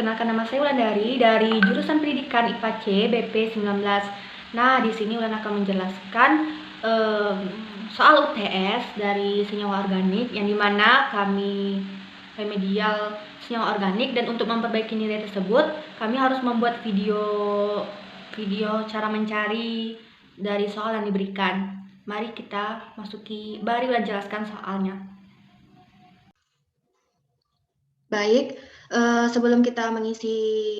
perkenalkan nama saya Wulandari dari jurusan Pendidikan IPA C BP 19. Nah, di sini Wulan akan menjelaskan soal UTS dari senyawa organik yang dimana kami remedial senyawa organik, dan untuk memperbaiki nilai tersebut kami harus membuat video cara mencari dari soal yang diberikan. Mari kita mari Wulan jelaskan soalnya. Baik, sebelum kita mengisi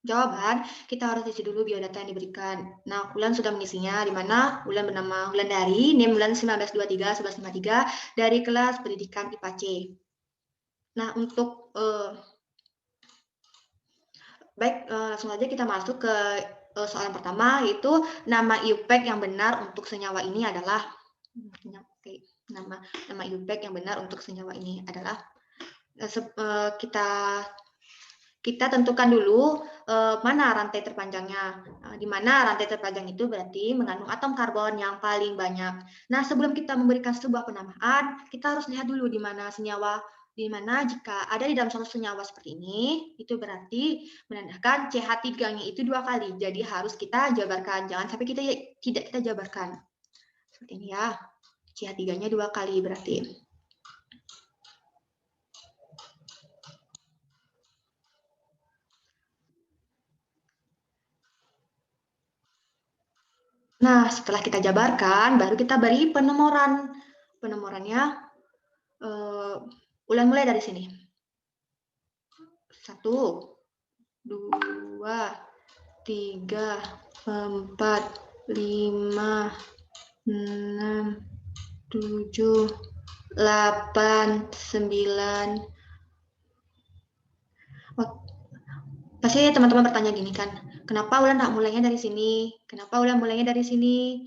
jawaban, kita harus isi dulu biodata yang diberikan. Nah, Wulan sudah mengisinya, di mana Wulan bernama Wulandari, NIM Wulan 1923-1153 dari kelas pendidikan IPA C. Nah, untuk langsung aja kita masuk ke soal yang pertama, yaitu nama IUPAC yang benar untuk senyawa ini adalah nama IUPAC yang benar untuk senyawa ini adalah kita tentukan dulu mana rantai terpanjangnya. Di mana rantai terpanjang itu berarti mengandung atom karbon yang paling banyak. Nah, sebelum kita memberikan sebuah penamaan, kita harus lihat dulu di mana senyawa, di mana jika ada di dalam suatu senyawa seperti ini, itu berarti menandakan CH3-nya itu 2 kali. Jadi harus kita jabarkan, jangan sampai tidak kita jabarkan. Seperti ini ya, CH3-nya 2 kali berarti. Nah, setelah kita jabarkan, baru kita beri penomoran. Penomorannya, Wulan mulai dari sini. 1, 2, 3, 4, 5, 6, 7, 8, 9. Pasti teman-teman bertanya gini kan, kenapa Wulan nggak mulainya dari sini? Kenapa Wulan mulainya dari sini?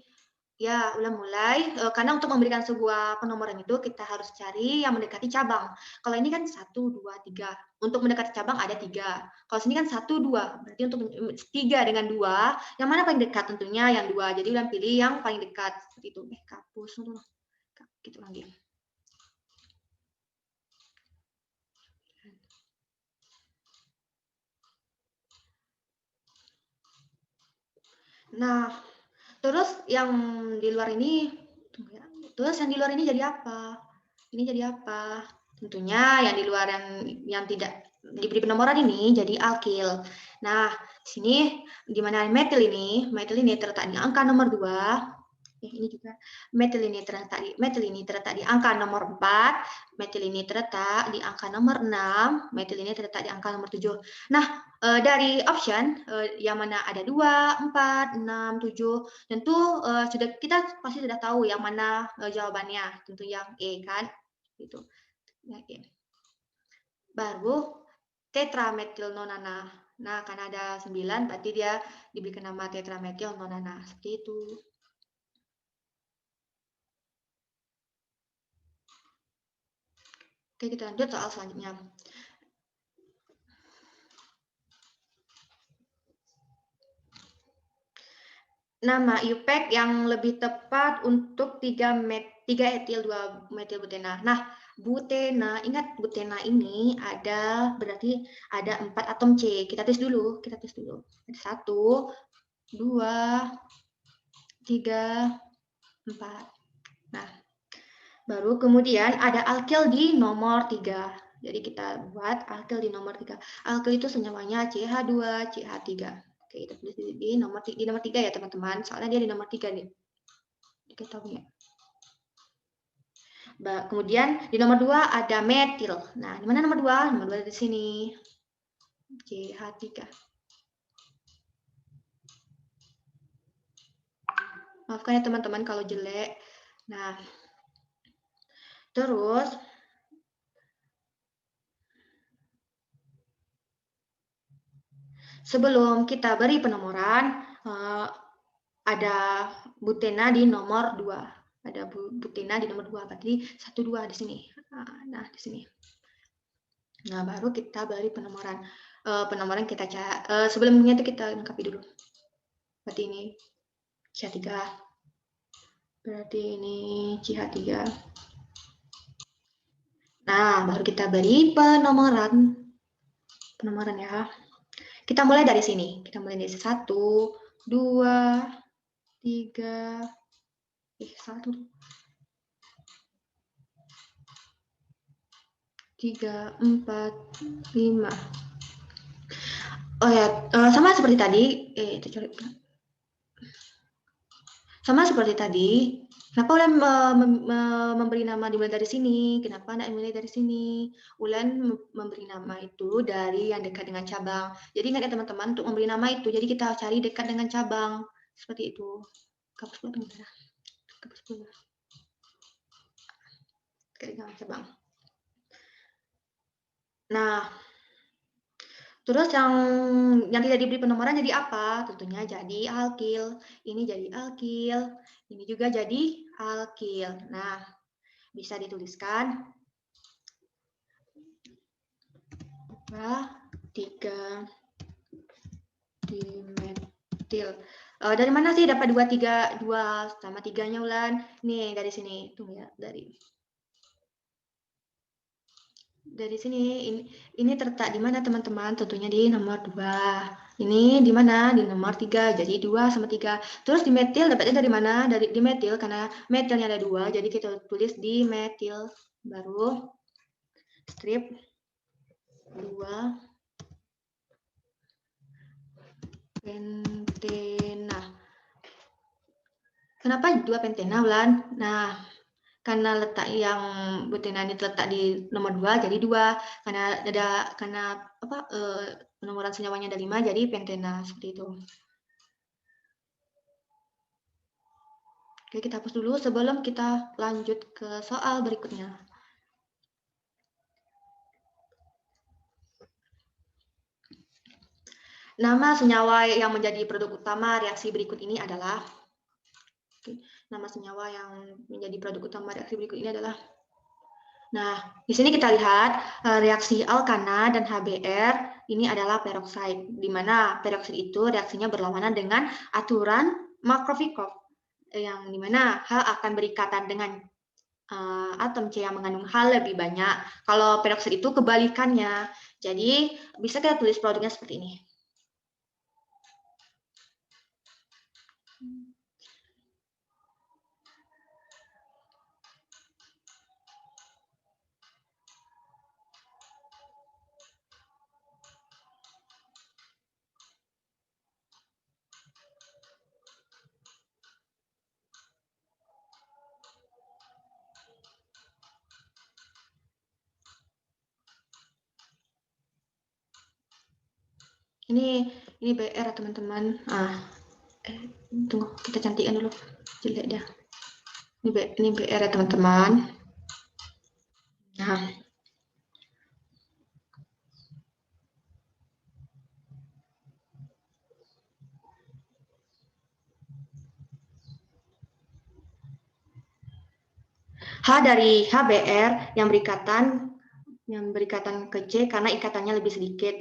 Ya, Wulan mulai, karena untuk memberikan sebuah penomoran itu kita harus cari yang mendekati cabang. Kalau ini kan 1, 2, 3. Untuk mendekati cabang ada 3. Kalau sini kan 1, 2. Berarti untuk 3 dengan 2, yang mana paling dekat? Tentunya yang 2. Jadi Wulan pilih yang paling dekat. Seperti itu. Kapus. Gitu lagi. Nah, terus yang di luar ini, jadi apa? Ini jadi apa? Tentunya yang di luar yang tidak diberi penomoran ini jadi alkil. Nah, di sini di mana metil ini terletak di angka nomor 2. Ini juga metil ini terletak di angka nomor 4, metil ini terletak di angka nomor 6, metil ini terletak di angka nomor 7. Nah, dari option yang mana ada 2, 4, 6, 7, tentu kita pasti sudah tahu yang mana jawabannya, tentu yang E kan, gitu. Nah, E. Baru tetrametilnonana. Nah, karena ada 9, berarti dia diberikan nama tetrametilnonana, seperti itu. Oke, kita lanjut soal selanjutnya. Nama IUPAC yang lebih tepat untuk 3 etil 2 metilbutena. Nah, butena, ingat butena ini berarti ada 4 atom C. Kita tes dulu. Ada 1, 2, 3, 4. Nah, baru kemudian ada alkil di nomor 3. Jadi kita buat alkil di nomor 3. Alkil itu senyawanya CH2, CH3. Oke, kita tulis di nomor 3 ya teman-teman. Soalnya dia di nomor 3 nih. Kita tahu ya. Kemudian di nomor 2 ada metil. Nah, di mana nomor 2? Nomor 2 di sini. CH3. Maafkan ya teman-teman kalau jelek. Nah, terus sebelum kita beri penomoran, ada butena di nomor 2. Ada butena di nomor 2, berarti 1, 2 di sini. Nah, di sini. Nah, baru kita beri penomoran. Penomoran kita sebelumnya itu kita lengkapi dulu. Berarti ini CH3. Berarti ini CH3. Nah, baru kita beri penomoran. penomoran ya. Kita mulai dari sini. Kita mulai dari 1, 2, 3, 1, 3, 4, 5. Oh ya, sama seperti tadi. Sama seperti tadi. Kenapa Ulan memberi nama dimulai dari sini? Kenapa tidak dimulai dari sini? Ulan memberi nama itu dari yang dekat dengan cabang. Jadi ingat ya teman-teman, untuk memberi nama itu, jadi kita cari dekat dengan cabang. Seperti itu. Kapus pula bentar. Kapus pula. Dekat dengan cabang. Nah, terus yang tidak diberi penomoran jadi apa? Tentunya jadi alkil. Ini jadi alkil. Ini juga jadi alkil. Nah, bisa dituliskan 3 dimetil. Dari mana sih dapat 2 sama 3-nya Ulan? Nih dari sini. Tunggu ya, dari sini. Ini terletak di mana teman-teman? Tentunya di nomor 2. Ini di mana? Di nomor 3. Jadi 2 sama 3. Terus dimetil dapatnya dari mana? Dari dimetil karena metilnya ada 2. Jadi kita tulis dimetil. Baru strip 2 pentena. Kenapa 2 pentena, Ulan? Nah, karena letak yang butena ini terletak di nomor 2, jadi 2. Karena penomoran senyawanya ada 5, jadi pentena seperti itu. Oke, kita hapus dulu sebelum kita lanjut ke soal berikutnya. Nama senyawa yang menjadi produk utama reaksi berikut ini adalah nama senyawa yang menjadi produk utama reaksi berikut ini adalah. Nah, di sini kita lihat reaksi alkana dan HBr ini adalah peroksida, di mana peroksida itu reaksinya berlawanan dengan aturan Markov-Ikov, yang dimana H akan berikatan dengan atom C yang mengandung H lebih banyak. Kalau peroksida itu kebalikannya. Jadi bisa kita tulis produknya seperti ini. Ini BR teman-teman. Tunggu, kita cantikkan dulu. Jelek dia. Ini BR ya teman-teman. Nah, H dari HBr yang berikatan ke C karena ikatannya lebih sedikit.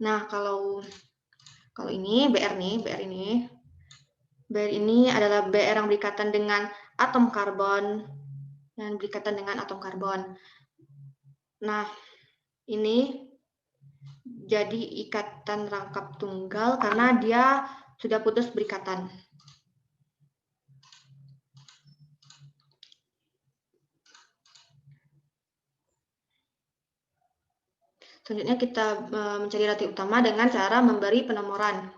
Nah, kalau ini BR ini adalah BR yang berikatan dengan atom karbon dan berikatan dengan atom karbon. Nah, ini jadi ikatan rangkap tunggal karena dia sudah putus berikatan. Selanjutnya kita mencari reaktif utama dengan cara memberi penomoran.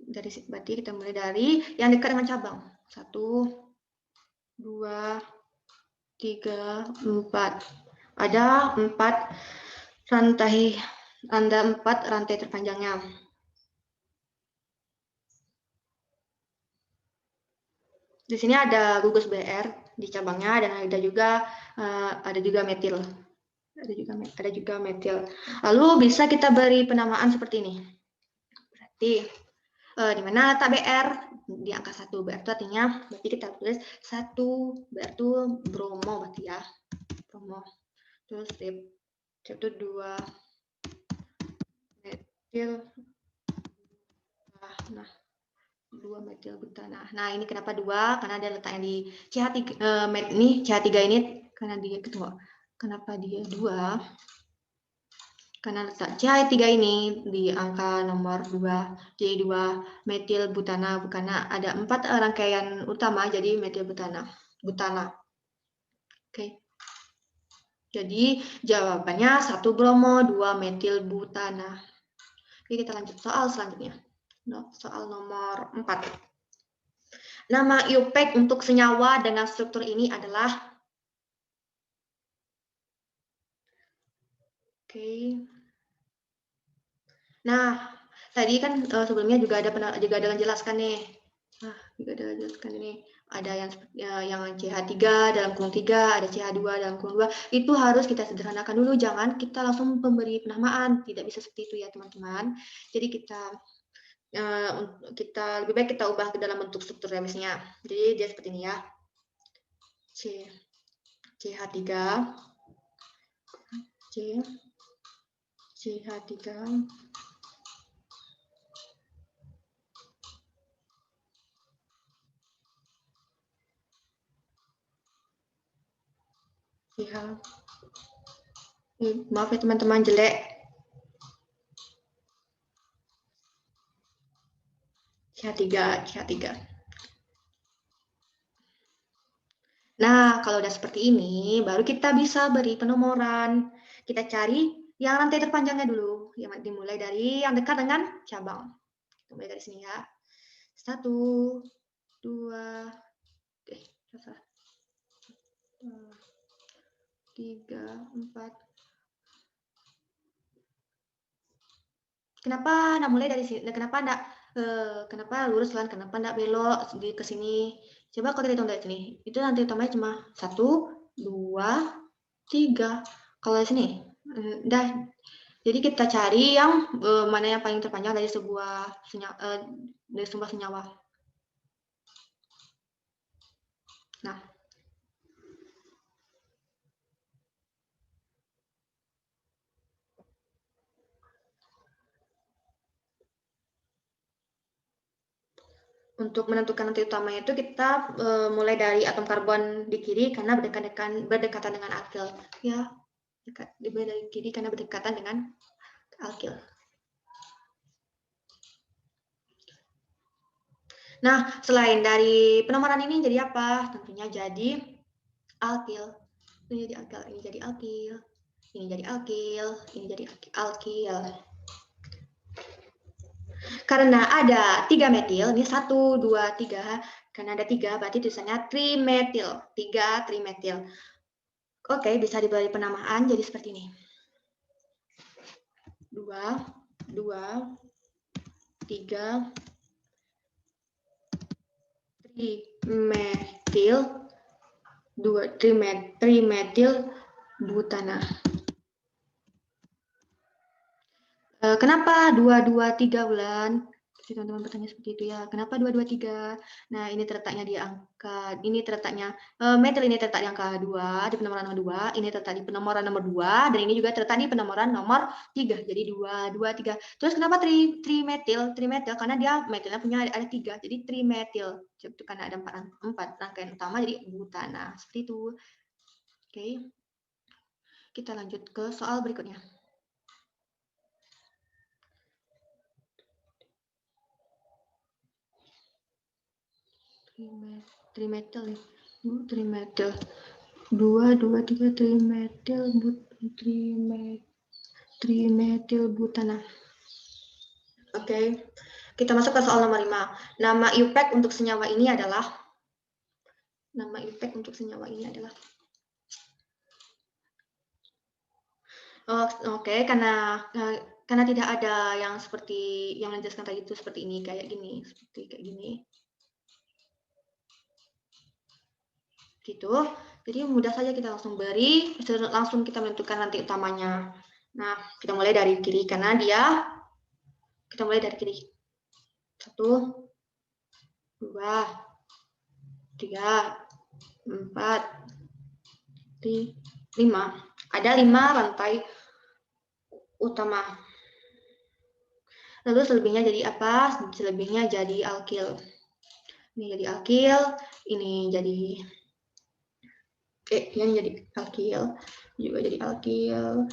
Berarti kita mulai dari yang dekat dengan cabang. 1, 2, 3, 4. Ada 4 rantai terpanjangnya. Di sini ada gugus BR di cabangnya dan ada juga metil. Ada juga metil. Lalu bisa kita beri penamaan seperti ini. Berarti di mana letak BR? Di angka 1. BR itu artinya, berarti kita tulis 1. BR itu bromo berarti ya. Bromo. Terus strip itu 2 metil. Nah, 2 metil butana. Nah, ini kenapa 2? Karena dia letaknya di CH3 ini, CH3 ini karena dia kenapa dia 2? Karena letak CH3 ini di angka nomor 2, jadi 2 metil butana, karena ada 4 rangkaian utama, jadi metil butana. Oke. Jadi jawabannya 1 bromo, 2 metil butana. Oke, kita lanjut soal selanjutnya. Soal nomor 4. Nama IUPAC untuk senyawa dengan struktur ini adalah. Oke. Nah, tadi kan sebelumnya juga ada menjelaskan nih. Nah, juga ada menjelaskan ini. Ada yang CH3 dalam kurung 3, ada CH2 dalam kurung 2. Itu harus kita sederhanakan dulu, jangan kita langsung memberi penamaan. Tidak bisa seperti itu ya, teman-teman. Jadi kita lebih baik kita ubah ke dalam bentuk struktur remesnya. Jadi dia seperti ini ya. CH3 CH3 maaf ya teman-teman, jelek. CH3. Nah, kalau udah seperti ini, baru kita bisa beri penomoran. Kita cari yang rantai terpanjangnya dulu, yang dimulai dari yang dekat dengan cabang. Kita mulai dari sini ya. 1, 2, 3, 4. Kenapa enggak mulai dari sini? Kenapa lurus kan? Kenapa enggak belok ke sini? Coba kalau kita hitung dari sini, itu nanti utamanya cuma 1, 2, 3. Kalau di sini, udah. Jadi kita cari yang mana yang paling terpanjang dari sebuah senyawa. Nah, untuk menentukan nanti utamanya itu kita mulai dari atom karbon di kiri karena berdekatan dengan alkil. Ya, dimulai dari kiri karena berdekatan dengan alkil. Nah, selain dari penomoran ini jadi apa? Tentunya jadi alkil. Ini jadi alkil, ini jadi alkil, ini jadi alkil, ini jadi alkil. Karena ada 3 metil, ini 1, 2, 3. Karena ada 3, berarti tulisannya trimetil. 3 trimetil. Oke, bisa diberi penamaan jadi seperti ini. 2, 3, trimetil, 2 trimetil butana. Kenapa 2, 2, 3 bulan? Teman-teman bertanya seperti itu ya. Kenapa 2, 2, 3? Nah, ini terletaknya di angka, ini terletaknya metil ini terletak di angka 2, di penomoran nomor 2, ini terletak di penomoran nomor 2, dan ini juga terletak di penomoran nomor 3. Jadi 2, 2, 3. Terus kenapa trimetil? Trimetil karena dia metilnya punya ada 3. Jadi trimetil. Itu karena ada 4 rangkaian utama jadi butana. Seperti itu. Oke. Kita lanjut ke soal berikutnya. Trimetil nih. Trimetil. 2, 2, 3 trimetil butana. Oke. Kita masuk ke soal nomor 5. Nama IUPAC untuk senyawa ini adalah Oke, karena tidak ada yang seperti yang dijelaskan tadi itu seperti ini, kayak gini. Gitu. Jadi mudah saja kita langsung beri, langsung kita menentukan nanti utamanya. Nah, kita mulai dari kiri karena kita mulai dari kiri. 1, 2, 3, 4, 5. Ada 5 rantai utama. Lalu selebihnya jadi apa? Selebihnya jadi alkil. Ini jadi alkil, ini jadi ini jadi alkil, juga jadi alkil.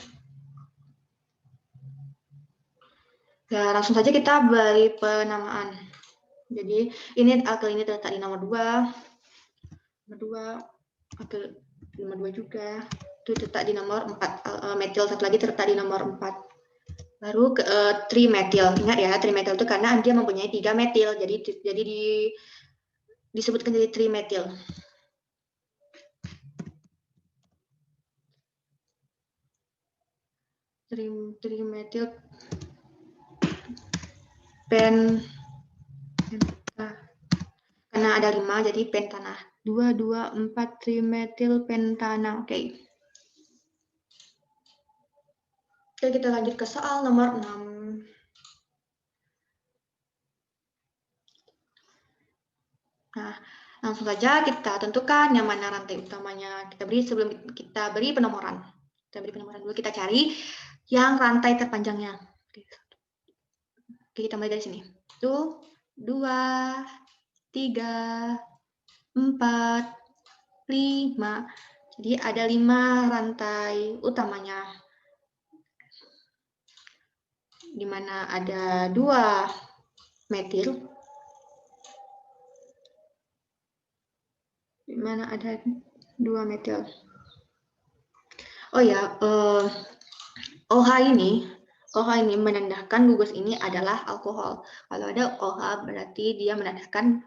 Ya, langsung saja kita beri penamaan. Jadi ini alkyl ini terletak di nomor 2. Nomor 2, alkyl nomor 2 juga. Itu terletak di nomor 4. Metil satu lagi terletak di nomor 4. Baru ke trimetil. Ingat ya, trimetil itu karena dia mempunyai 3 metil. Jadi disebutkan jadi trimetil. Trimetil karena ada 5 jadi pentana. 2, 2, 4 trimetil pentana. Oke. Oke, kita lanjut ke soal nomor 6. Nah, langsung saja kita tentukan yang mana rantai utamanya. Sebelum kita beri penomoran. Kita beri penomoran dulu, kita cari yang rantai terpanjangnya. Oke, kita mulai dari sini. 1, 2, 3, 4, 5. Jadi ada 5 rantai utamanya. Di mana ada 2 metil. Di mana ada 2 metil. Oh ya, OH ini menandakan gugus ini adalah alkohol. Kalau ada OH berarti dia menandakan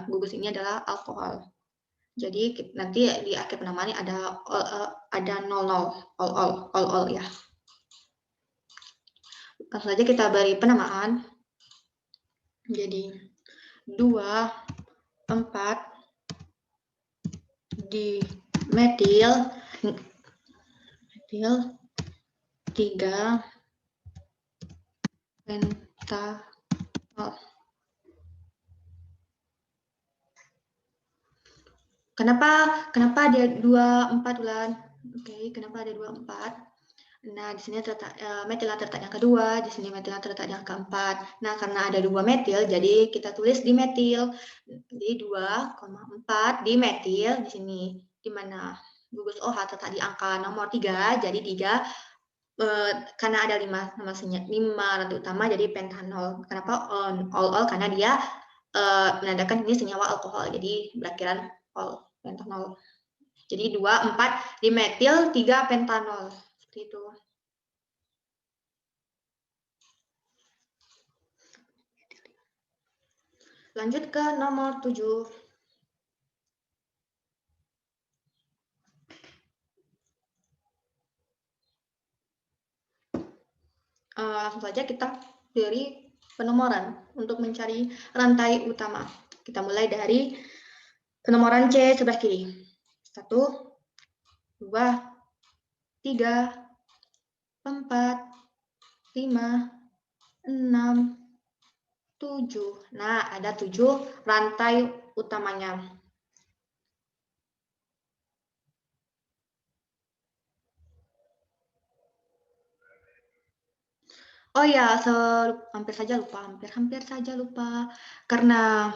gugus ini adalah alkohol. Jadi nanti di akhir penamaan ada 00, all ya. Langsung saja kita beri penamaan. Jadi 2, 4 di metil 3 pentanol. Kenapa ada 24 bulan? Oke, kenapa ada 24? Nah, di sini terletak metil terletak yang kedua, di sini metil terletak yang keempat. Nah, karena ada 2 metil, jadi kita tulis di metil. Jadi 2,4 di metil di sini, di mana gugus OH terletak di angka nomor 3, jadi 3 karena ada 5 rantai utama jadi pentanol. Kenapa all karena dia menandakan ini senyawa alkohol, jadi berakhiran all pentanol. Jadi 2, 4 dimetil 3 pentanol. Seperti itu. Lanjut ke nomor 7. Langsung saja kita beri penomoran untuk mencari rantai utama. Kita mulai dari penomoran C sebelah kiri. 1, 2, 3, 4, 5, 6, 7. Nah, ada 7 rantai utamanya. Oh ya, hampir saja lupa. Karena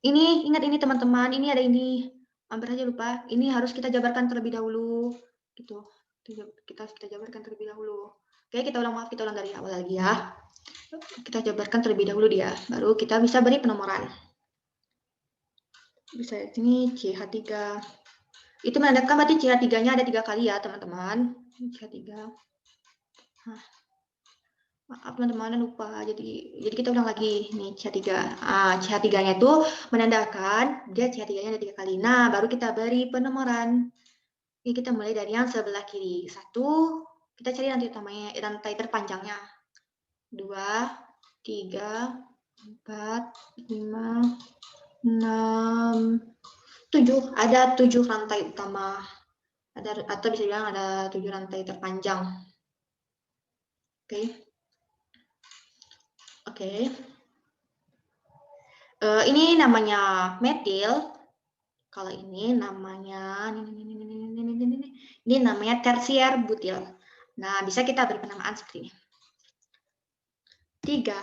ingat ini teman-teman, ini ada ini. Hampir saja lupa. Ini harus kita jabarkan terlebih dahulu. Gitu. Kita jabarkan terlebih dahulu. Oke, kita ulang dari awal lagi ya. Kita jabarkan terlebih dahulu dia. Baru kita bisa beri penomoran. Bisa di sini CH3. Itu menandakan berarti CH3-nya ada 3 kali ya, teman-teman. CH3. Nah. Maaf teman-teman, lupa. Jadi kita ulang lagi nih CH3. CH3-nya itu menandakan dia CH3-nya ada 3 kali. Nah, baru kita beri penomoran. Ini kita mulai dari yang sebelah kiri. 1, kita cari rantai terpanjangnya. 2, 3, 4, 5, 6, 7. Ada 7 rantai utama. Atau bisa bilang ada 7 rantai terpanjang. Oke. Ini namanya metil. Kalau ini namanya ini namanya tersier butil. Nah, bisa kita beri penamaan seperti ini. 3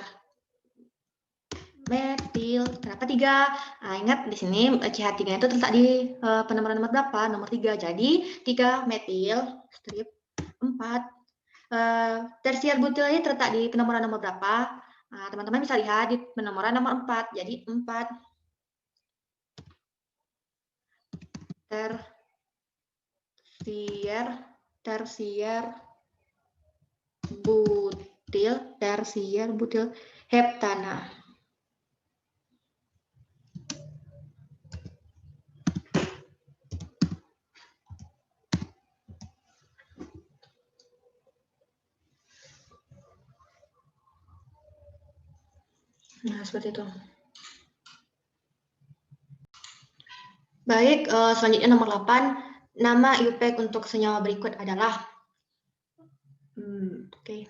metil. Kenapa 3? Nah, ingat di sini CH3 itu terletak di penomoran nomor berapa? Nomor 3. Jadi 3 metil strip 4 Tersier butil ini terletak di penomoran nomor berapa? Nah, teman-teman bisa lihat di penomoran nomor 4. Jadi 4 tersier butil heptana. Nah, seperti itu. Baik, selanjutnya nomor 8. Nama IUPAC untuk senyawa berikut adalah Oke.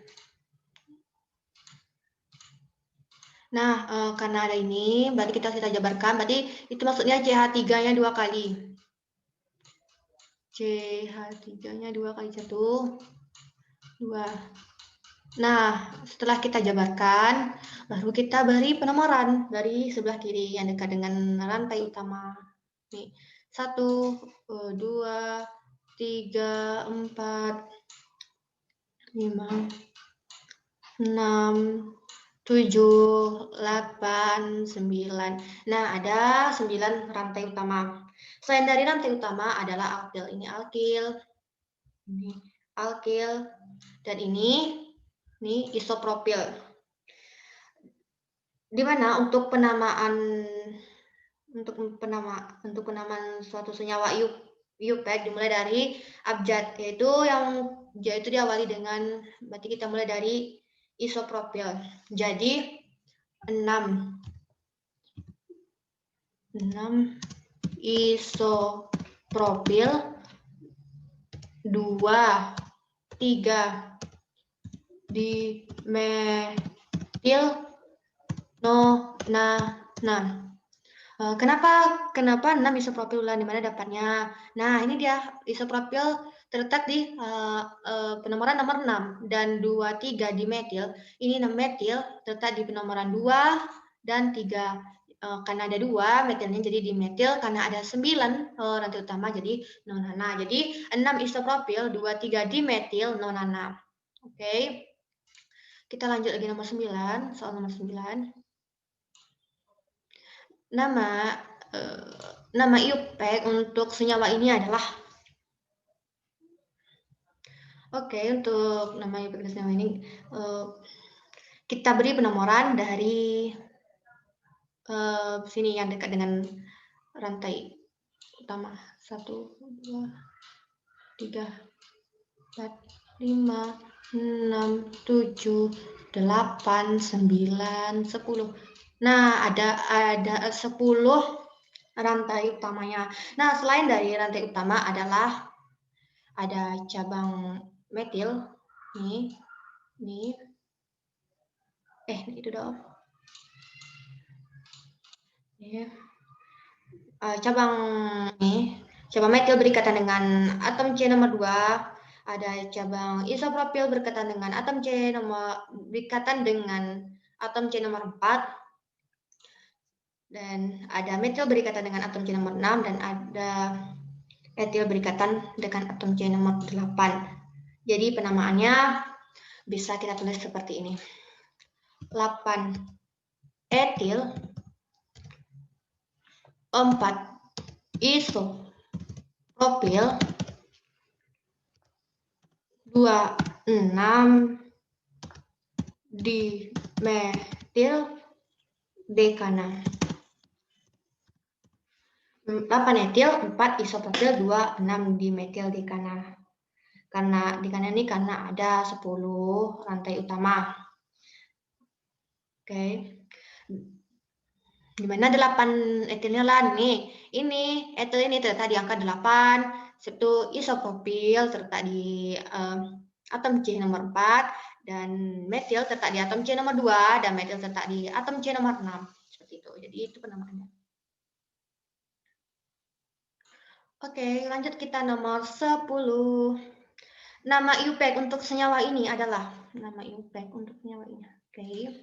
Nah, karena ada ini, berarti kita jabarkan. Berarti itu maksudnya CH3-nya 2 kali. CH3-nya 2 kali 1, 2. Nah, setelah kita jabarkan, baru kita beri penomoran dari sebelah kiri yang dekat dengan rantai utama. Nih, 1, 2, 3, 4, 5, 6, 7, 8, 9. Nah, ada 9 rantai utama. Selain dari rantai utama adalah alkil. Ini alkil, ini alkil, dan ini isopropil. Di mana untuk penamaan suatu senyawa IUPAC dimulai dari abjad, yaitu diawali dengan, berarti kita mulai dari isopropil. Jadi 6 isopropil, 2, 3 dimetil nonana. Kenapa 6 isopropil di mana dapatnya? Nah, ini dia isopropil terletak di penomoran nomor 6 dan 2, 3 dimetil. Ini metil terletak di penomoran 2 dan 3. Karena ada 2 metilnya jadi dimetil, karena ada 9 rantai utama jadi nonana. Jadi 6 isopropil, 2, 3 dimetil nonana. Oke. Kita lanjut lagi nomor 9, soal nomor 9. Nama IUPAC untuk senyawa ini adalah, untuk nama IUPAC untuk senyawa ini kita beri penomoran dari sini yang dekat dengan rantai utama. 1, 2, 3, 4, 5, 6, 7, 8, 9, 10. Nah, ada 10 rantai utamanya. Nah, selain dari rantai utama adalah ada cabang metil. Nih. Itu dong. Cabang metil berikatan dengan atom C nomor 2. Ada cabang isopropil berkaitan dengan atom C nomor nomor 4. Dan ada metil berikatan dengan atom C nomor 6 dan ada etil berikatan dengan atom C nomor 8. Jadi penamaannya bisa kita tulis seperti ini. 8 etil, 4 isopropil, 2, 6 dimetil dekana. 8 etil, 4 isopropil, 2, 6 dimetil dekana. Karena dekana ini karena ada 10 rantai utama. Oke. Dimana 8 etilnya lah nih. Ini etil ini terletak di angka 8, itu isopropil terletak di atom C nomor 4, dan metil terletak di atom C nomor 2, dan metil terletak di atom C nomor 6. Seperti itu. Jadi itu penamaannya. Oke, lanjut kita nomor 10. Nama IUPAC untuk senyawa ini adalah, nama IUPAC untuk senyawa ini. Oke.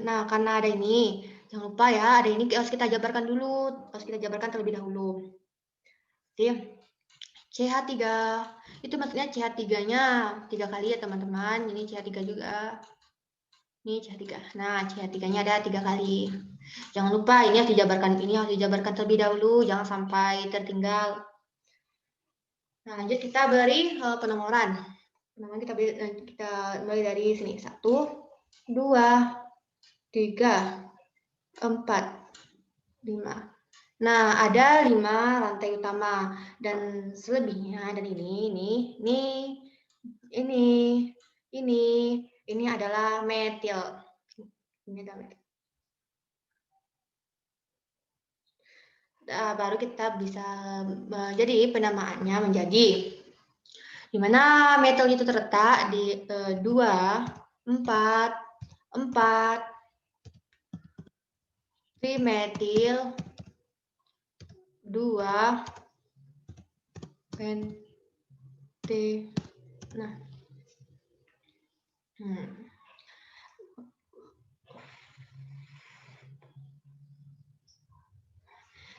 Nah, karena ada ini, Jangan lupa ya, ada ini harus kita jabarkan dulu, harus kita jabarkan terlebih dahulu. Jadi, CH3, itu maksudnya CH3-nya 3 kali ya teman-teman, ini CH3 juga. Ini CH3. Nah, CH3-nya ada 3 kali. Jangan lupa ini harus dijabarkan terlebih dahulu, jangan sampai tertinggal. Nah, lanjut kita beri penomoran. Penomoran kita mulai dari sini. 1, 2, 3, 4, 5. Nah, ada 5 rantai utama dan selebihnya dan ini adalah metil. Ini adalah metil. Baru kita bisa jadi penamaannya menjadi di mana metil itu terletak di 2, 4, 4 trimetil 2 pente. Nah,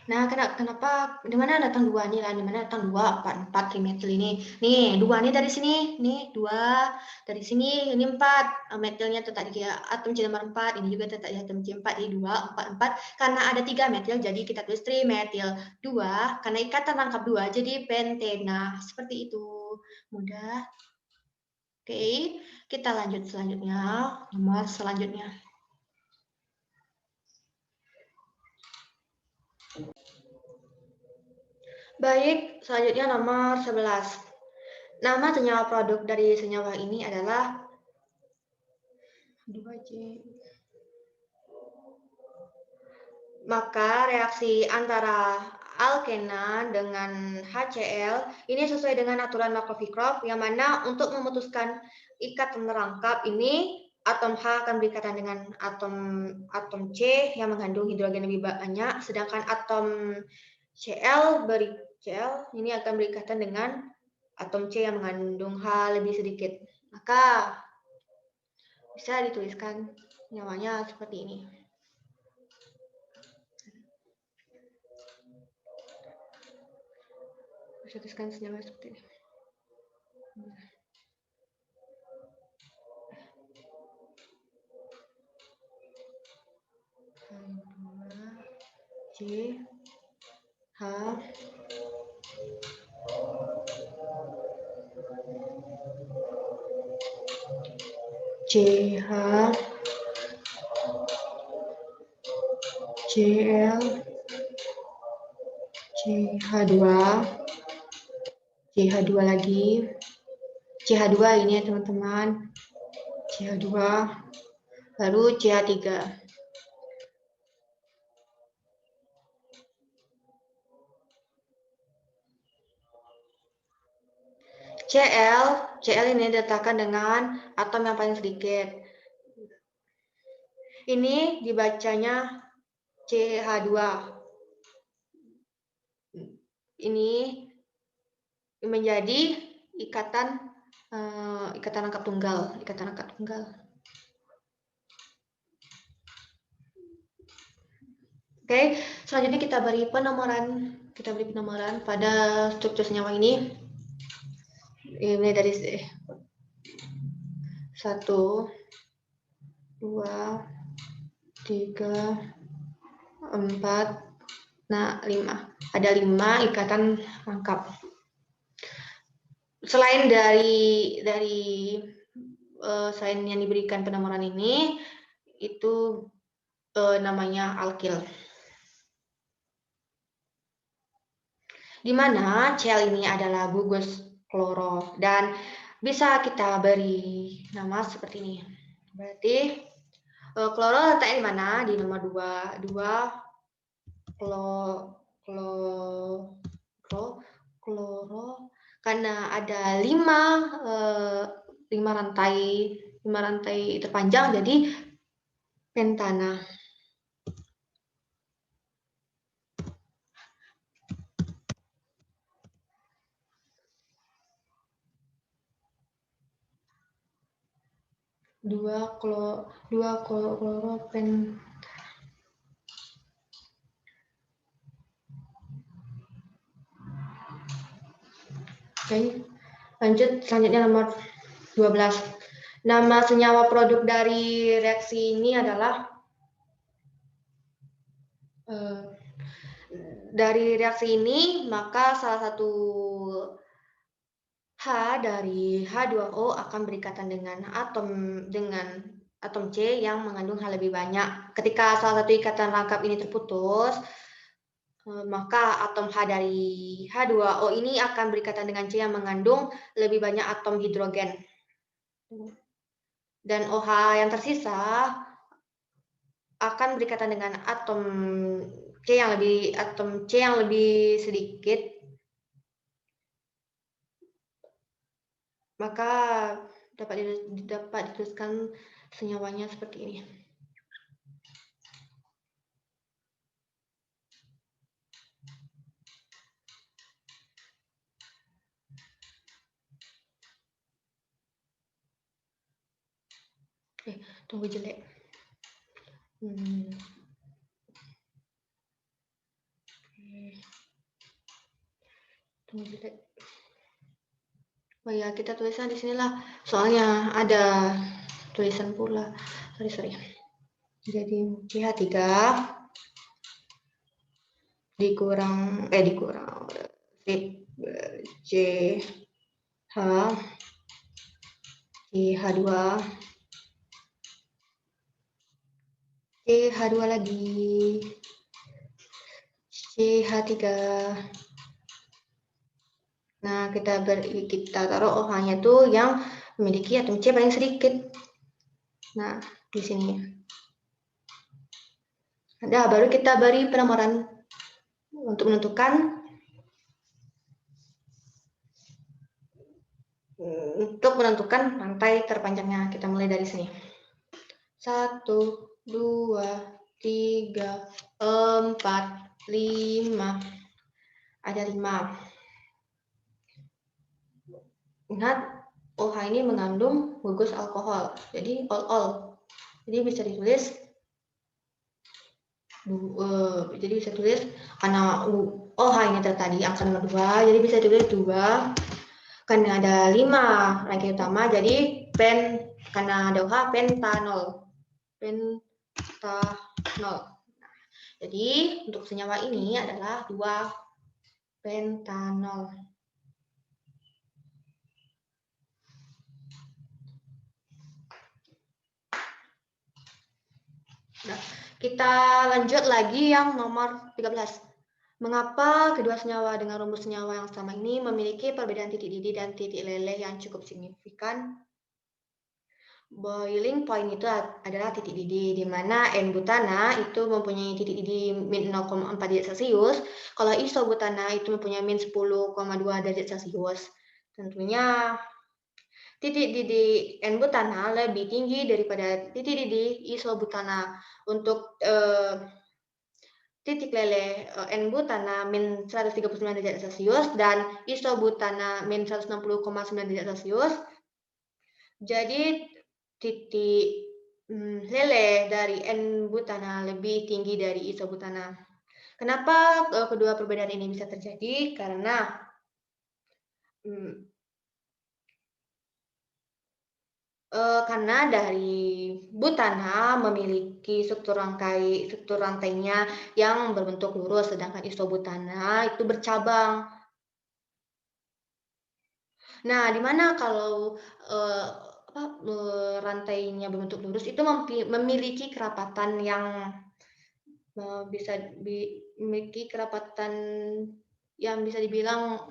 Nah, kenapa di mana datang 2 nih lah? Di mana datang 2, 4 trimetil ini? Nih, 2 nih dari sini. Nih, 2 dari sini. Ini 4. Metilnya terletak di atom C nomor 4. Ini juga terletak di atom C4. Jadi 2, 4, 4. Karena ada 3 metil, jadi kita tulis trimetil 2. Karena ikatan rangkap 2, jadi pentena. Seperti itu. Mudah. Oke, kita lanjut selanjutnya. Nomor selanjutnya. Baik, selanjutnya nomor 11. Nama senyawa produk dari senyawa ini adalah 2J. Maka reaksi antara alkena dengan HCl ini sesuai dengan aturan Markov-Ikhrov yang mana untuk memutuskan ikatan merangkap ini atom H akan berikatan dengan atom C yang mengandung hidrogen lebih banyak, sedangkan atom Cl ini akan berikatan dengan atom C yang mengandung H lebih sedikit. Maka bisa dituliskan nyawanya seperti ini. Bisa tuliskan senyawa seperti ini. C H CH Cl CH2 CH2 lagi CH2 ini ya teman-teman, CH2 baru CH3. Cl ini diletakkan dengan atom yang paling sedikit. Ini dibacanya CH2. Ini menjadi ikatan rangkap tunggal, Oke, selanjutnya kita beri penomoran pada struktur senyawa ini. Ini dari 1, 2, 3, 4, nah 5. Ada 5 ikatan rangkap. Selain dari selain yang diberikan penomoran ini, itu namanya alkil. Di mana Cl ini adalah gugus kloro dan bisa kita beri nama seperti ini. Berarti kloro letaknya di mana? Di nomor 2 kloro karena ada 5 rantai terpanjang jadi pentana. Dua kloropen. Oke, lanjut selanjutnya nomor 12. Nama senyawa produk dari reaksi ini adalah dari reaksi ini, maka salah satu H dari H2O akan berikatan dengan atom C yang mengandung H lebih banyak. Ketika salah satu ikatan rangkap ini terputus, maka atom H dari H2O ini akan berikatan dengan C yang mengandung lebih banyak atom hidrogen. Dan OH yang tersisa akan berikatan dengan atom C yang lebih sedikit, maka dapat dituliskan senyawanya seperti ini. Tunggu jelek. Tunggu jelek. Oh ya, kita tulisnya di sinilah. Soalnya ada tulisan pula. Sorry. Jadi CH3 dikurang CH CH2 CH2 lagi CH3. Nah, kita taruh OH-nya tuh yang memiliki atom C paling sedikit. Nah, di sini. Nah, baru kita beri penomoran untuk menentukan rantai terpanjangnya. Kita mulai dari sini. 1, 2, 3, 4, 5. Ada 5. Ingat, OH ini mengandung gugus alkohol. Jadi ol. Jadi bisa ditulis karena OH ini tadi angka nomor 2, jadi bisa ditulis 2. Karena ada 5 rangkaian utama, jadi karena ada OH pentanol. Jadi untuk senyawa ini adalah 2 pentanol. Nah, kita lanjut lagi yang nomor 13. Mengapa kedua senyawa dengan rumus senyawa yang sama ini memiliki perbedaan titik didih dan titik leleh yang cukup signifikan? Boiling point itu adalah titik didih, di mana N-butana itu mempunyai titik didih min 0,4 derajat Celcius, kalau isobutana itu mempunyai min 10,2 derajat Celcius. Tentunya titik didih N-butana lebih tinggi daripada titik didih isobutana. Untuk titik leleh N-butana min 139 derajat Celcius dan isobutana min 160,9 derajat Celcius. Jadi titik leleh dari N-butana lebih tinggi dari isobutana. Kenapa kedua perbedaan ini bisa terjadi? Karena dari butana memiliki struktur rantainya yang berbentuk lurus, sedangkan isobutana itu bercabang. Nah, di mana kalau rantainya berbentuk lurus itu memiliki kerapatan yang memiliki kerapatan yang bisa dibilang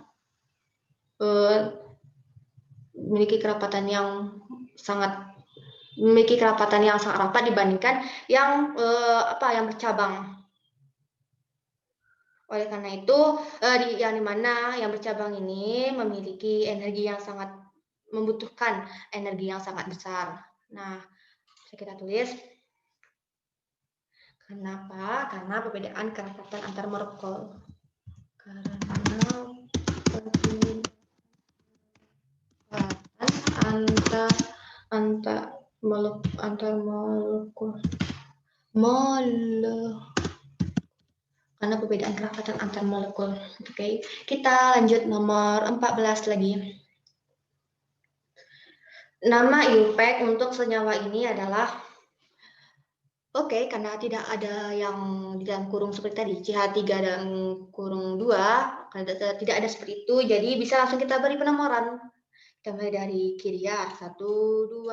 memiliki kerapatan yang sangat rapat dibandingkan yang bercabang. Oleh karena itu, yang dimana yang bercabang ini memiliki membutuhkan energi yang sangat besar. Nah, kita tulis. Kenapa? Karena perbedaan kerapatan antar molekul. Antar molekul karena perbedaan kerapatan antar molekul. Oke, kita lanjut nomor 14 lagi. Nama IUPAC untuk senyawa ini adalah karena tidak ada yang di dalam kurung seperti tadi, CH3 dan kurung 2, karena tidak ada seperti itu, jadi bisa langsung kita beri penomoran. Kita mulai dari kiri ya, 1, 2,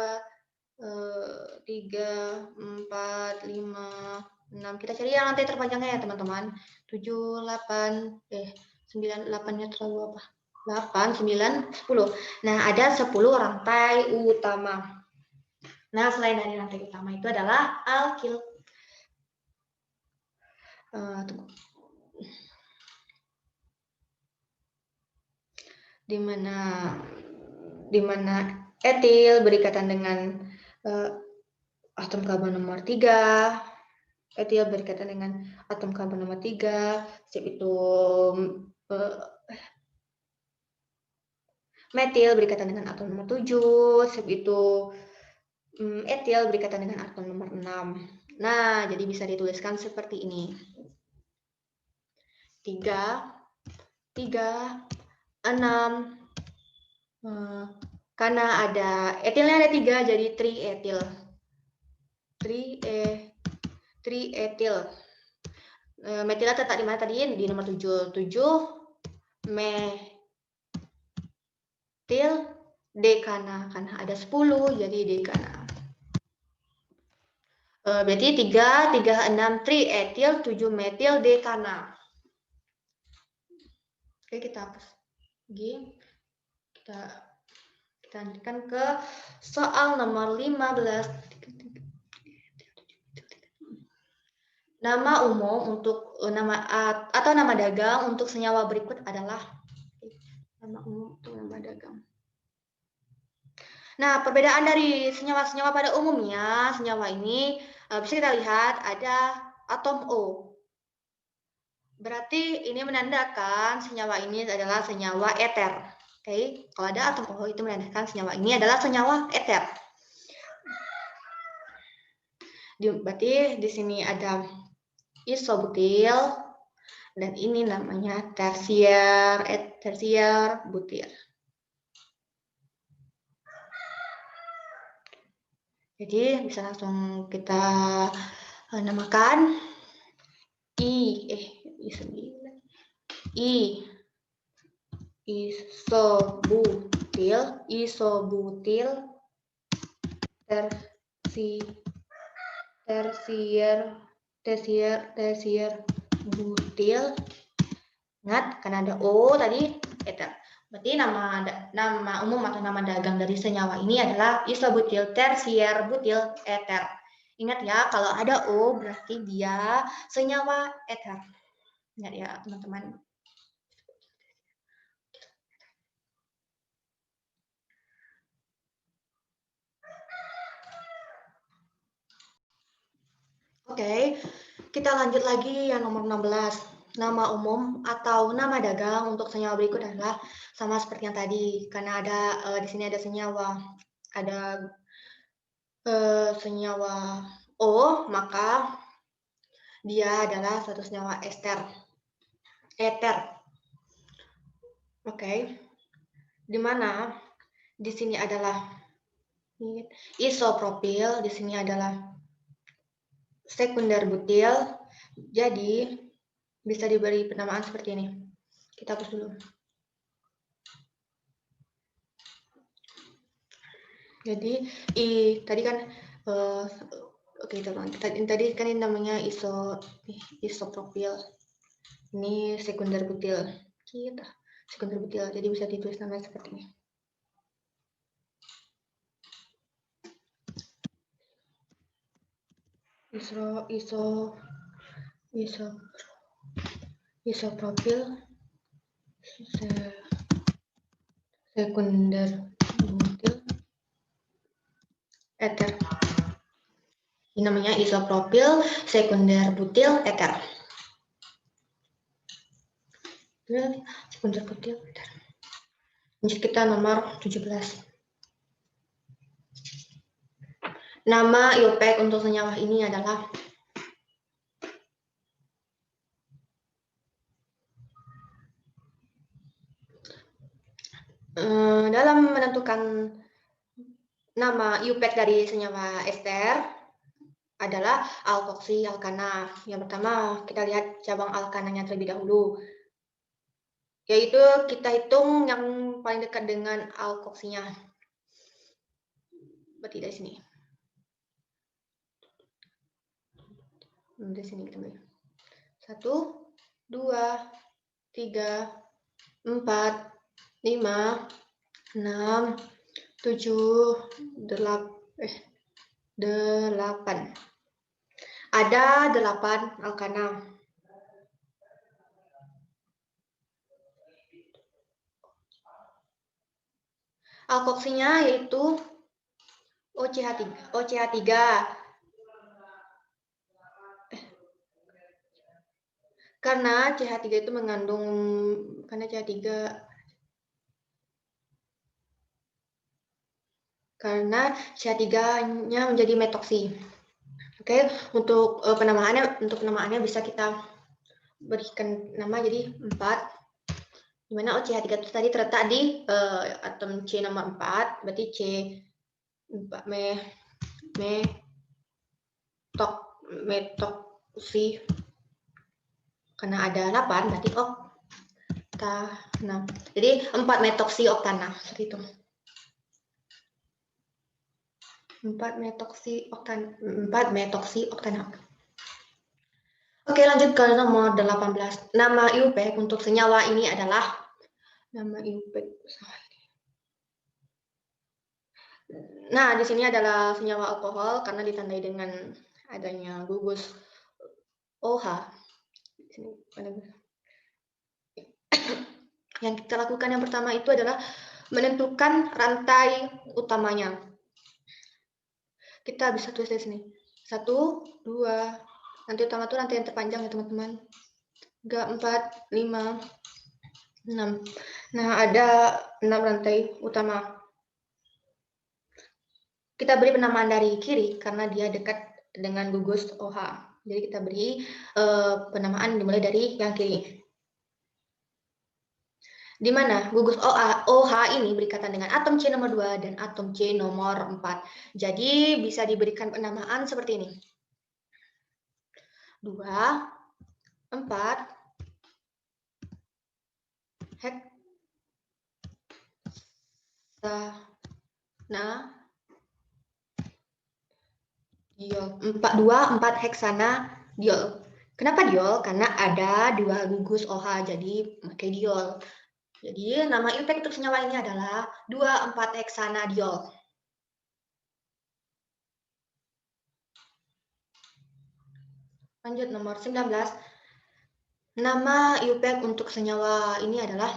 3, 4, 5, 6. Kita cari yang lantai terpanjangnya ya teman-teman. 7, 8, 9, 8-nya terlalu apa? 8, 9, 10. Nah, ada 10 rantai utama. Nah, selain dari rantai utama itu adalah alkil. Tunggu. Di mana etil berikatan dengan atom karbon nomor 3, etil berikatan dengan atom karbon nomor 3, yaitu metil berikatan dengan atom nomor 7, yaitu etil berikatan dengan atom nomor 6. Nah, jadi bisa dituliskan seperti ini. 3, 6, karena ada etilnya ada 3, jadi trietil. Trietil. Metilnya terletak di mana tadi? Di nomor 7. 7 metil dekana. Karena ada 10, jadi dekana. Berarti 3, 6 trietil, 7 metil dekana. Oke, kita hapus. Kita lanjutkan ke soal nomor 15. Nama umum untuk nama dagang untuk senyawa berikut adalah nama umum untuk nama dagang. Nah, perbedaan dari senyawa-senyawa pada umumnya, senyawa ini bisa kita lihat ada atom O. Berarti ini menandakan senyawa ini adalah senyawa eter. Oke, kalau ada atom O itu menandakan senyawa ini adalah senyawa eter. Berarti di sini ada isobutil dan ini namanya tersier butil. Jadi bisa langsung kita namakan isobutil tersier butil. Ingat karena ada O tadi eter. Berarti nama umum atau nama dagang dari senyawa ini adalah isobutil tersier butil eter. Ingat ya, kalau ada O berarti dia senyawa eter. Ingat ya, teman-teman. Oke, kita lanjut lagi yang nomor 16. Nama umum atau nama dagang untuk senyawa berikut adalah sama seperti yang tadi, karena ada di sini ada senyawa, senyawa O, maka dia adalah suatu senyawa eter. Oke, di mana di sini adalah isopropil, di sini adalah sekunder butil, jadi bisa diberi penamaan seperti ini. Kita hapus dulu. Jadi tadi kan teman. Tadi kan ini namanya isopropil. Ini sekunder butil. Sekunder butil. Jadi bisa ditulis namanya seperti ini. Isopropil sekunder butil eter. Ini namanya isopropil sekunder butil eter. Sekunder butil eter. Lanjut kita nomor 17. Nama IUPAC untuk senyawa ini adalah dalam menentukan nama IUPAC dari senyawa ester adalah alkoksi alkana. Yang pertama, kita lihat cabang alkananya terlebih dahulu. Yaitu kita hitung yang paling dekat dengan alkoksinya. Berarti dari sini. Dari sini kita mulai. 1, 2, 3, 4, 5, 6, 7, 8. Ada 8 alkana. Alkoksinya yaitu OCH3. Karena CH3 itu mengandung karena CH3-nya menjadi metoksi. Oke, untuk penamaannya bisa kita berikan nama jadi 4. Di mana OCH3 itu tadi terletak di atom C nomor 4, berarti C 4 metoksi. Karena ada 8 berarti oktana. Jadi 4 metoksi oktana seperti itu. 4 metoksi oktana. Oke, lanjut ke nomor 18. Nama IUPAC untuk senyawa ini adalah nama IUPAC. Nah, di sini adalah senyawa alkohol karena ditandai dengan adanya gugus OH. Yang kita lakukan yang pertama itu adalah menentukan rantai utamanya. Kita bisa tulis di sini. 1, 2. Rantai utama itu rantai yang terpanjang ya teman-teman. 3, 4, 5, 6. Nah, ada 6 rantai utama. Kita beri penamaan dari kiri karena dia dekat dengan gugus OH. Jadi kita beri penamaan dimulai dari yang kiri. Di mana gugus OH ini berikatan dengan atom C nomor 2 dan atom C nomor 4. Jadi bisa diberikan penamaan seperti ini. 2, 4, heksana diol. 4 heksana diol. Kenapa diol? Karena ada 2 gugus OH, jadi pakai diol. Jadi nama IUPAC untuk senyawa ini adalah 2,4 heksana diol. Lanjut nomor 19. Nama IUPAC untuk senyawa ini adalah,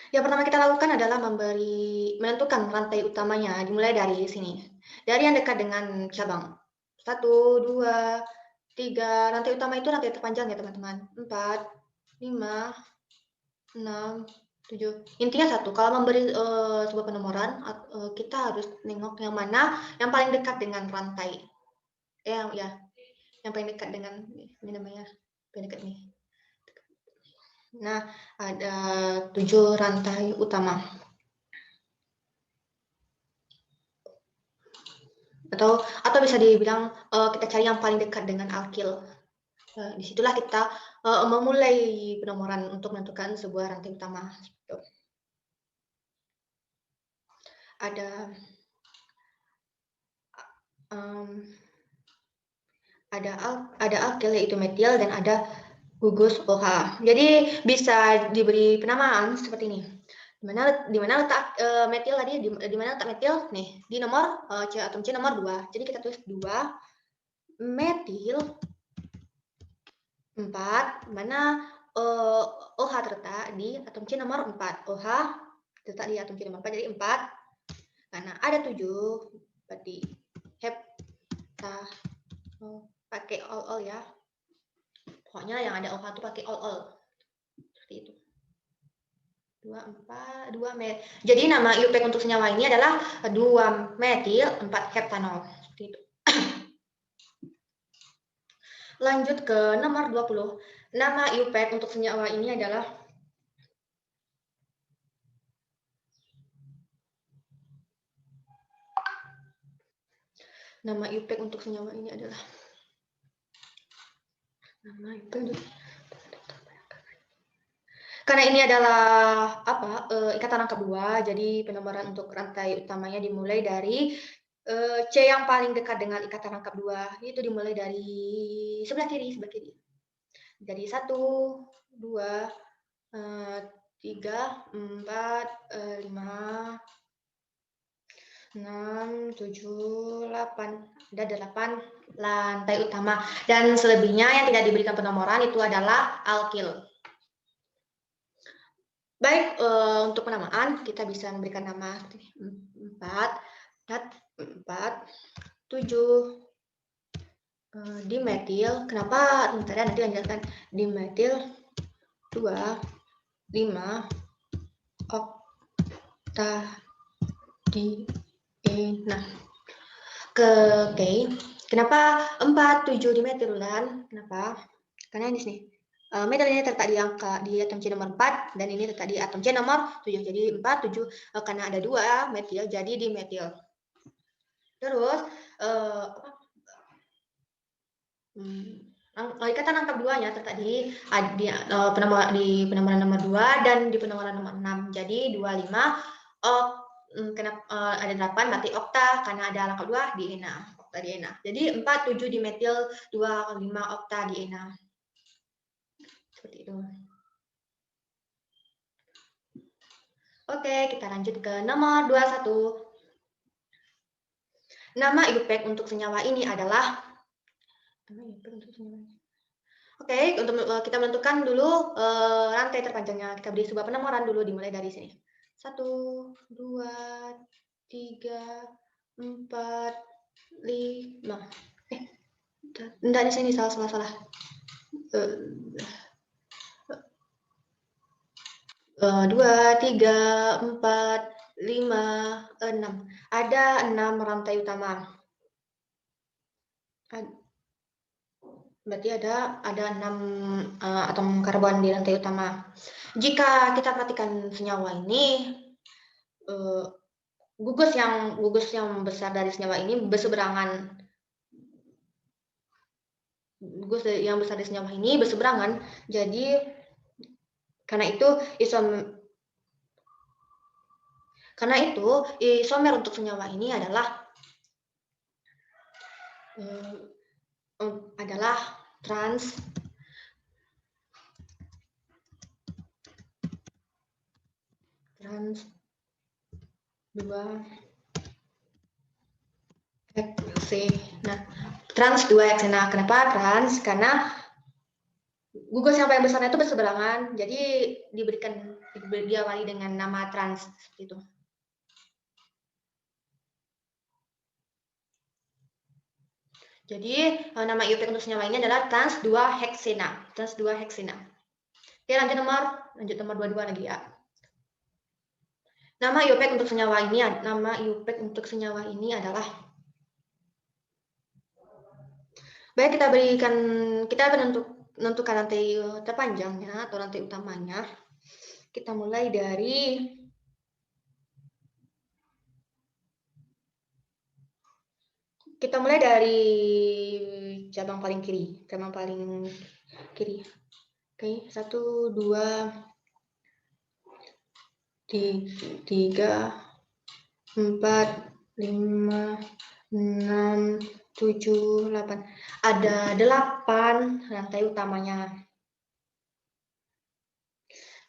yang pertama kita lakukan adalah menentukan rantai utamanya, dimulai dari sini. Dari yang dekat dengan cabang. 1, 2, 3. Rantai utama itu rantai terpanjang ya teman-teman. 4, 5, 6, 7. Intinya 1. Kalau memberi sebuah penomoran, kita harus nengok yang mana yang paling dekat dengan rantai. Yang paling dekat dengan ini namanya, paling dekat nih. Nah, ada 7 rantai utama. Atau bisa dibilang kita cari yang paling dekat dengan alkil. Disitulah kita memulai penomoran untuk menentukan sebuah rantai utama. Ada alkil yaitu metil dan ada gugus OH. Jadi bisa diberi penamaan seperti ini. Di mana letak metil tadi? Di mana letak metil? Nih, di nomor atom C nomor 2. Jadi kita tulis 2 metil 4, mana OH terletak di atom C nomor 4. OH terletak di atom C nomor 4, jadi 4. Karena ada 7, berarti pakai all ya. Pokoknya yang ada OH itu pakai all. Seperti itu. 2 metil. Jadi nama IUPAC untuk senyawa ini adalah 2 metil 4 heptanol. Seperti itu. Lanjut ke nomor 20. Nama IUPAC untuk senyawa ini adalah Nama IUPAC untuk senyawa ini adalah nama IUPAC untuk karena ini adalah ikatan rangkap 2, jadi penomoran untuk rantai utamanya dimulai dari C yang paling dekat dengan ikatan rangkap 2, itu dimulai dari sebelah kiri. Jadi 1, 2, 3, 4, 5, 6, 7, 8. Ada 8 lantai utama. Dan selebihnya yang tidak diberikan penomoran itu adalah alkil. Baik, untuk penamaan kita bisa memberikan nama 4, 7, dimetil. Kenapa? Nanti lanjutkan. Dimetil 2, 5, oktadiena. Oke. Kenapa 4, 7 dimetilulan? Kenapa? Karena di sini metal ini terletak di atom C nomor 4 dan ini terletak di atom C nomor 7. Jadi 4, 7 karena ada 2 metil jadi dimetil. Terus ikatan rangkap 2-nya terletak di penomoran nomor 2 dan di penomoran nomor 6. Jadi 25 ada 8 berarti okta karena ada rangkap 2 diena, oktadiena. Jadi 4, 7 dimetil 2, 5 oktadiena. Seperti itu. Oke, kita lanjut ke nomor 21. Nama IUPAC untuk senyawa ini adalah Oke, untuk kita menentukan dulu rantai terpanjangnya. Kita beri sebuah penomoran dulu dimulai dari sini. 1, 2, 3, 4, 5. Enggak di sini salah. 2, 3, 4, 5, 6. Ada 6 rantai utama. Berarti ada 6 atom karbon di rantai utama. Jika kita perhatikan senyawa ini, gugus yang besar dari senyawa ini berseberangan. Gugus yang besar dari senyawa ini berseberangan. Jadi karena itu isomer untuk senyawa ini adalah trans 2 heksena. Trans 2 heksena. Kenapa trans? Karena gugus yang paling besarnya itu berseberangan, jadi diawali dengan nama trans seperti itu. Jadi nama IUPAC untuk senyawa ini adalah trans 2 heksena. Trans 2 heksena. Oke, lanjut nomor 22 lagi ya. Nama IUPAC untuk senyawa ini adalah baik, kita menentukan rantai terpanjangnya atau rantai utamanya. Kita mulai dari cabang paling kiri. Oke, 1, 2, 3, 4, 5, 6, 7, 8. Ada 8 rantai utamanya.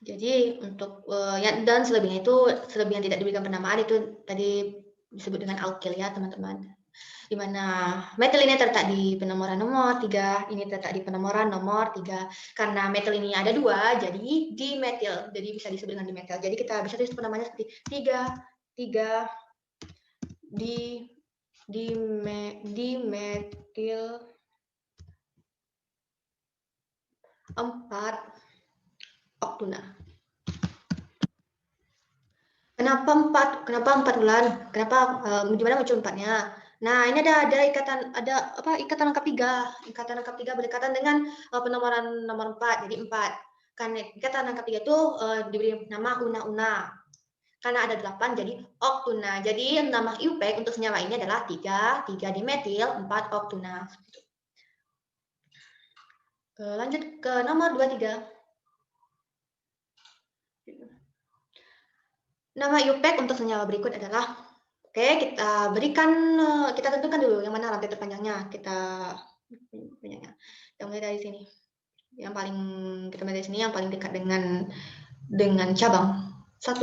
Jadi untuk dan selebihnya yang tidak diberikan penamaan itu tadi disebut dengan alkil ya teman-teman. Di mana metil ini terletak di penomoran nomor 3, ini terletak di penomoran nomor 3. Karena metil ini ada 2, jadi dimetil. Jadi bisa disebut dengan dimetil. Jadi kita bisa tulis penamaannya seperti 3 dimetil 4 oktuna. Kenapa 4 bulan? Gimana muncul 4-nya? Nah, ini ada ikatan rangkap 3. Ikatan rangkap 3 berdekatan dengan penomoran nomor 4, jadi 4. Kan ikatan rangkap 3 itu diberi nama una-una. Karena ada 8 jadi oktuna. Jadi nama IUPAC untuk senyawa ini adalah 3 dimetil 4 oktuna. Lanjut ke nomor 23. Nama IUPAC untuk senyawa berikut adalah, oke, kita berikan, kita tentukan dulu yang mana rantai terpanjangnya. Kita mulai dari sini. Yang paling kita mulai dari sini yang paling dekat dengan cabang. 1,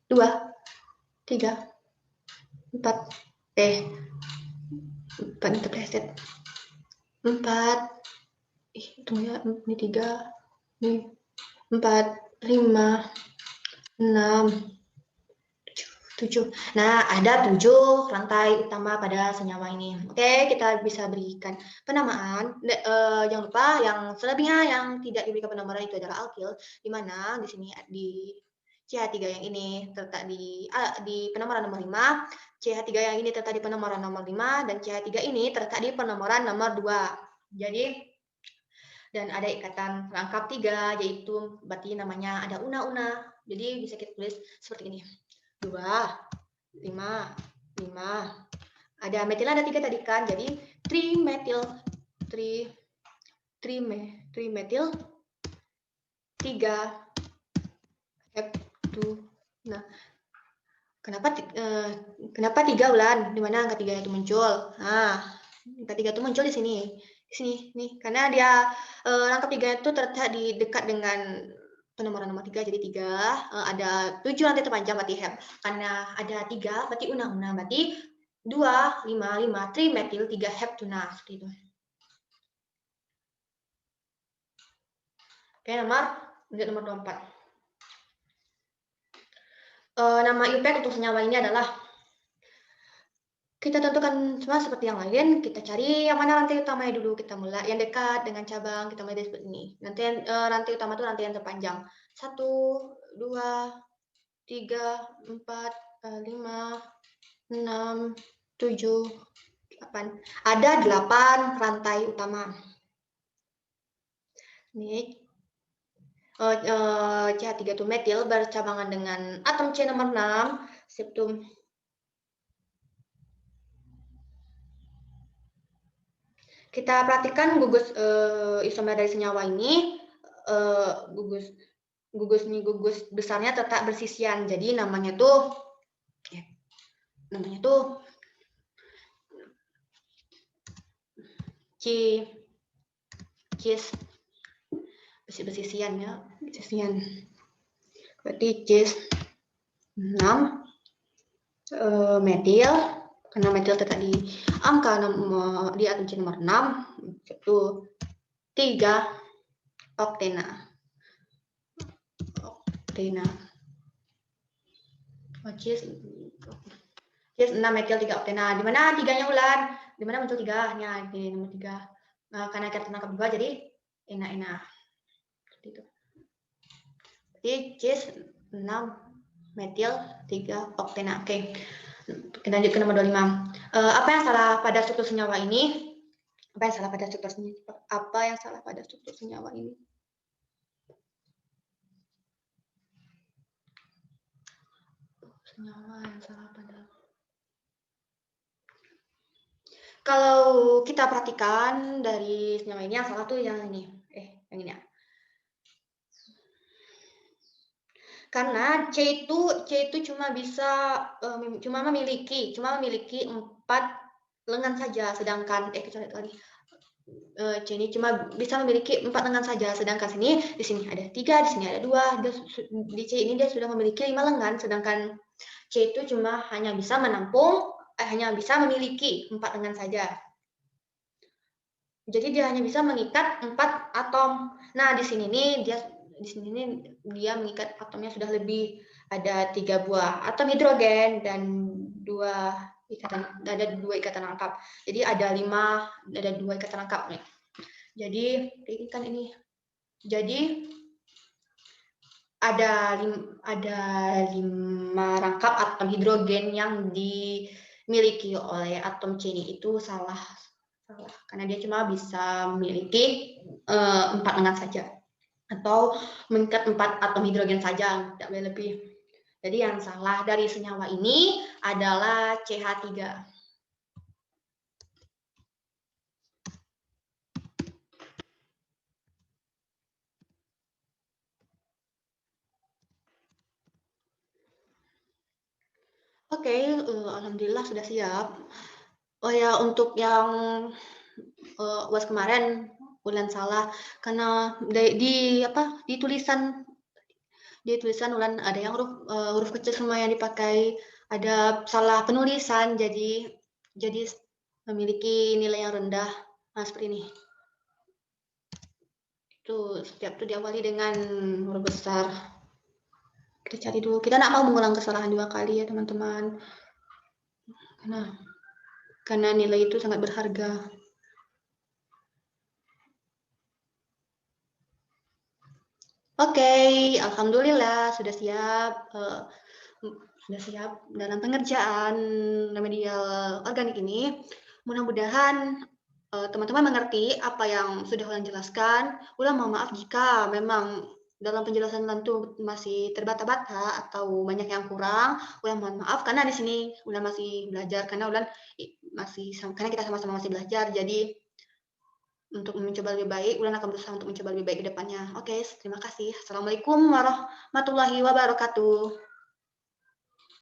2, 3, 4. 4 ini terpleset. 4. Tunggu ya, ini 3. Ini 4, 5, 6, 7. Nah, ada 7 rantai utama pada senyawa ini. Oke, kita bisa berikan penamaan. Jangan lupa yang selebihnya yang tidak diberikan penamaan itu adalah alkil, di mana di sini di CH3 yang ini terletak di penomoran nomor 5, CH3 yang ini terletak di penomoran nomor 5, dan CH3 ini terletak di penomoran nomor 2. Jadi, dan ada ikatan rangkap 3, yaitu berarti namanya ada una-una. Jadi bisa kita tulis seperti ini. 2, 5, 5. Ada metil ada 3 tadi kan, jadi trimetil 3 heptuna. Kenapa 3 Ulan? Di mana angka 3 itu muncul? Nah, angka 3 itu muncul di sini. Di sini nih, karena dia rangkap 3 itu terletak di dekat dengan penomoran nomor 3, jadi 3 ada 7 rantai terpanjang berarti hep. Karena ada 3 berarti una-una, berarti 2, 5, 5 trimetil 3 heptuna, seperti itu. Oke, nomor 24. Nama IUPAC untuk senyawa ini adalah, kita tentukan semua seperti yang lain, kita cari yang mana rantai utamanya dulu, kita mulai yang dekat dengan cabang, kita mulai dari seperti ini. Nanti rantai utama itu rantai yang terpanjang. 1, 2, 3, 4, 5, 6, 7, 8. Ada 8 rantai utama. Ini CH3 itu metil bercabangan dengan atom C nomor 6, septum. Kita perhatikan gugus isomer dari senyawa ini, gugus besarnya tetap bersisian. Jadi namanya tuh cis bersisian ya, bersisian. Berarti cis 6 metil, karena metil terletak di angka di atom C nomor 6, itu 3 oktena. Cis 6 metil 3 oktena. Di mana 3-nya Ulan? Di mana muncul 3-nya? Di nomor 3. Nah, karena kita tangkap 2 jadi ena. Seperti itu. Jadi cis 6 metil 3 oktena. Oke. Kita lanjut ke nomor 25. Apa yang salah pada struktur senyawa ini? Apa yang salah pada struktur senyawa ini? Senyawa yang salah pada. Kalau kita perhatikan dari senyawa ini yang salah tuh yang ini. Yang ini ya. Karena C itu cuma memiliki 4 lengan saja, sedangkan C ini cuma bisa memiliki 4 lengan saja, sedangkan di sini ada 3, di sini ada 2. Di C ini dia sudah memiliki 5 lengan, sedangkan C itu hanya bisa memiliki 4 lengan saja. Jadi dia hanya bisa mengikat 4 atom. Nah, di sini dia mengikat atomnya sudah lebih, ada 3 buah atom hidrogen dan 2 ikatan rangkap. Jadi ada 2 ikatan rangkap. Jadi kan ini. Jadi ada 5 rangkap atom hidrogen yang dimiliki oleh atom C ini itu salah, karena dia cuma bisa memiliki 4 lengan saja, atau mengikat 4 atom hidrogen saja, tidak boleh lebih. Jadi yang salah dari senyawa ini adalah CH3. Oke, alhamdulillah sudah siap. Oh ya, untuk yang UAS kemarin Ulan salah karena di tulisan Ulan ada yang huruf kecil semua yang dipakai, ada salah penulisan jadi memiliki nilai yang rendah. Nah, seperti ini. Setiap itu diawali dengan huruf besar. Kita cari dulu. Kita nggak mau mengulang kesalahan 2 kali ya, teman-teman. Karena nilai itu sangat berharga. Oke, alhamdulillah sudah siap. Sudah siap dalam pengerjaan remedial organik ini. Mudah-mudahan teman-teman mengerti apa yang sudah Ulan jelaskan. Ulan mohon maaf jika memang dalam penjelasan Ulan itu masih terbata-bata atau banyak yang kurang. Ulan mohon maaf karena di sini Ulan masih belajar, karena kita sama-sama masih belajar. Jadi untuk mencoba lebih baik, Ulan akan berusaha untuk mencoba lebih baik ke depannya. Oke, terima kasih. Assalamualaikum warahmatullahi wabarakatuh.